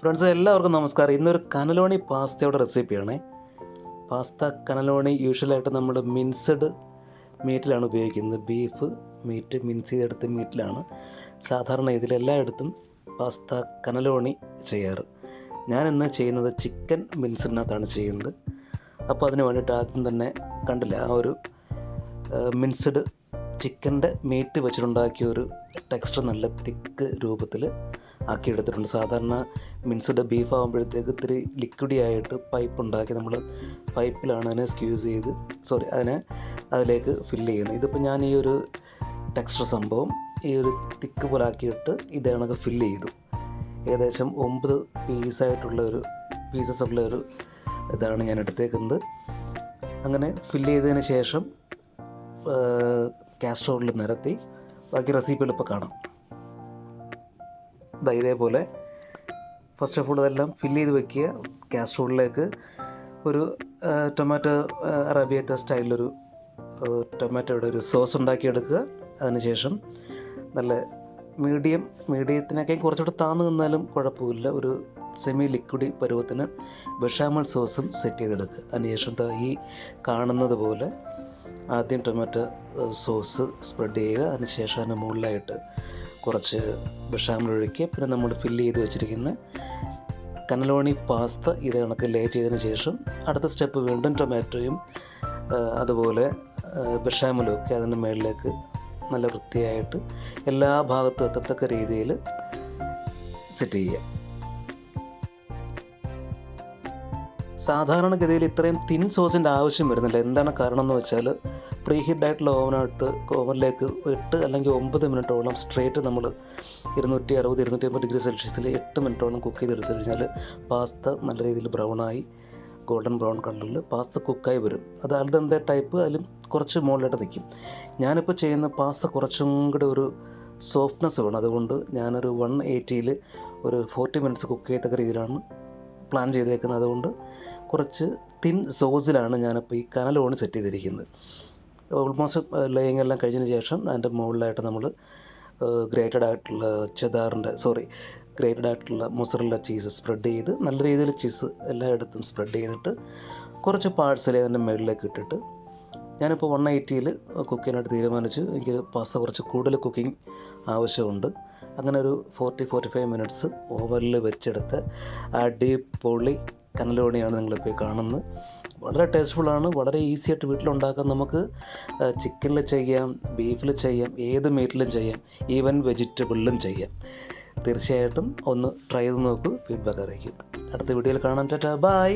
Friends എല്ലാവർക്കും നമസ്കാരം. ഇന്നൊരു കനലോണി പാസ്തയുടെ റെസിപ്പിയാണ്. പാസ്ത കനലോണി യൂഷ്വലായിട്ട് നമ്മൾ മിൻസഡ് മീറ്റിലാണ് ഉപയോഗിക്കുന്നത്. ബീഫ് മീറ്റ് മിൻസ് ചെയ്തെടുത്ത മീറ്റിലാണ് സാധാരണ ഇതിലെല്ലായിടത്തും പാസ്ത കനലോണി ചെയ്യാറ്. ഞാനിന്ന് ചെയ്യുന്നത് ചിക്കൻ മിൻസിനകത്താണ് ചെയ്യുന്നത്. അപ്പോൾ അതിന് വേണ്ടിയിട്ട് ആദ്യം തന്നെ കണ്ടില്ല, ആ ഒരു മിൻസഡ് ചിക്കൻ്റെ മീറ്റ് വെച്ചിട്ടുണ്ടാക്കിയ ഒരു ടെക്സ്ചർ നല്ല തിക്ക് രൂപത്തിൽ ആക്കിയെടുത്തിട്ടുണ്ട്. സാധാരണ മിൻസ്ഡ് ബീഫ് ആകുമ്പോഴത്തേക്ക് ഇത്തിരി ലിക്വിഡി ആയിട്ട് പൈപ്പ് ഉണ്ടാക്കി നമ്മൾ പൈപ്പിലാണ് അതിനെ സ്ക്യൂസ് ചെയ്ത് അതിലേക്ക് ഫില്ല് ചെയ്യുന്നത്. ഇതിപ്പോൾ ഞാൻ ഈ ഒരു ടെക്സ്ചർ സംഭവം ഈ ഒരു തിക്ക് പോലെ ആക്കിയിട്ട് ഇതേണൊക്കെ ഫില്ല് ചെയ്തു. ഏകദേശം 9 പീസസ് ഉള്ള ഒരു ഇതാണ് ഞാൻ എടുത്തേക്കുന്നത്. അങ്ങനെ ഫില്ല് ചെയ്തതിന് ശേഷം കാസ്ട്രോളിൽ നിരത്തി ബാക്കി റെസിപ്പികൾ ഇപ്പോൾ കാണാം. ഇതേപോലെ ഫസ്റ്റ് ഓഫ് ഓൾ ഇതെല്ലാം ഫില്ല് ചെയ്ത് വെക്കുക. കാസ്ട്രോളിലേക്ക് ഒരു ടൊമാറ്റോ അറേബ്യറ്റ സ്റ്റൈലിലൊരു ടൊമാറ്റോയുടെ ഒരു സോസ് ഉണ്ടാക്കിയെടുക്കുക. അതിനുശേഷം നല്ല മീഡിയത്തിനൊക്കെ കുറച്ചുകൂടെ താന്നു നിന്നാലും കുഴപ്പമില്ല, ഒരു സെമി ലിക്വിഡ് പരുവത്തിന് ബെഷാമൽ സോസും സെറ്റ് ചെയ്തെടുക്കുക. അതിനുശേഷം ഈ കാണുന്നത് പോലെ ആദ്യം ടൊമാറ്റോ സോസ് സ്പ്രെഡ് ചെയ്യുക. അതിനുശേഷം അതിന് മുകളിലായിട്ട് കുറച്ച് ബെഷാമൽ ഒഴിക്കുക. പിന്നെ നമ്മൾ ഫില്ല് ചെയ്ത് വെച്ചിരിക്കുന്ന കനലോണി പാസ്ത ഇത് കണക്ക് ലേ ചെയ്തതിന് ശേഷം അടുത്ത സ്റ്റെപ്പ് വീണ്ടും ടൊമാറ്റോയും അതുപോലെ ബെഷാമലും ഒക്കെ അതിൻ്റെ മുകളിലേക്ക് നല്ല വൃത്തിയായിട്ട് എല്ലാ ഭാഗത്തും എത്തത്തക്ക രീതിയിൽ സെറ്റ് ചെയ്യുക. സാധാരണഗതിയിൽ ഇത്രയും തിൻ സോസിൻ്റെ ആവശ്യം വരുന്നില്ല. എന്താണ് കാരണം എന്ന് വെച്ചാൽ പ്രീ ഹീറ്റ് ആയിട്ടുള്ള ഓവനിലേക്ക് 8 അല്ലെങ്കിൽ 9 മിനിറ്റോളം സ്ട്രേറ്റ് നമ്മൾ 260-250 ഡിഗ്രി സെൽഷ്യസിൽ 8 മിനിറ്റോളം കുക്ക് ചെയ്തെടുത്തു കഴിഞ്ഞാൽ പാസ്ത നല്ല രീതിയിൽ ബ്രൗണായി ഗോൾഡൻ ബ്രൗൺ കളറിൽ പാസ്ത കുക്കായി വരും. അത് അൽദന്തെ ടൈപ്പ്, അതിലും കുറച്ച് മുകളിലായിട്ട് നിൽക്കും. ഞാനിപ്പോൾ ചെയ്യുന്ന പാസ്ത കുറച്ചും കൂടെ ഒരു സോഫ്റ്റ്നെസ് വേണം. അതുകൊണ്ട് ഞാനൊരു 180-ൽ ഒരു 40 മിനിറ്റ്സ് കുക്ക് ചെയ്യത്തക്ക രീതിയിലാണ് പ്ലാൻ ചെയ്തേക്കുന്നത്. അതുകൊണ്ട് കുറച്ച് തിൻ സോസിലാണ് ഞാനിപ്പോൾ ഈ കനലോണി സെറ്റ് ചെയ്തിരിക്കുന്നത്. ഓൾമോസ്റ്റ് ലേയിങ് എല്ലാം കഴിഞ്ഞതിന് ശേഷം അതിൻ്റെ മുകളിലായിട്ട് നമ്മൾ ഗ്രേറ്റഡ് ആയിട്ടുള്ള മൊസറല്ല ചീസ് സ്പ്രെഡ് ചെയ്ത് നല്ല രീതിയിൽ ചീസ് എല്ലായിടത്തും സ്പ്രെഡ് ചെയ്തിട്ട് കുറച്ച് പാഴ്സൽ അതിൻ്റെ മുകളിലേക്ക് ഇട്ടിട്ട് ഞാനിപ്പോൾ 180-ൽ കുക്ക് ചെയ്യാനായിട്ട് തീരുമാനിച്ചു. എനിക്ക് പാസ്ത കുറച്ച് കൂടുതൽ കുക്കിംഗ് ആവശ്യമുണ്ട്. അങ്ങനെ ഒരു 40-45 മിനിറ്റ്സ് ഓവനിൽ വെച്ചെടുത്ത് അടിപൊളി കനലോണിയാണ് നിങ്ങളിപ്പോൾ കാണുന്നത്. വളരെ ടേസ്റ്റ്ഫുള്ളാണ്, വളരെ ഈസി ആയിട്ട് വീട്ടിലുണ്ടാക്കാം. നമുക്ക് ചിക്കനിൽ ചെയ്യാം, ബീഫിൽ ചെയ്യാം, ഏത് മീറ്റിലും ചെയ്യാം, ഈവൻ വെജിറ്റബിളിലും ചെയ്യാം. തീർച്ചയായിട്ടും ഒന്ന് ട്രൈ ചെയ്ത് നോക്കൂ, ഫീഡ്ബാക്ക് അറിയിക്കും. അടുത്ത വീഡിയോയിൽ കാണാം. ടാറ്റാ, ബൈ.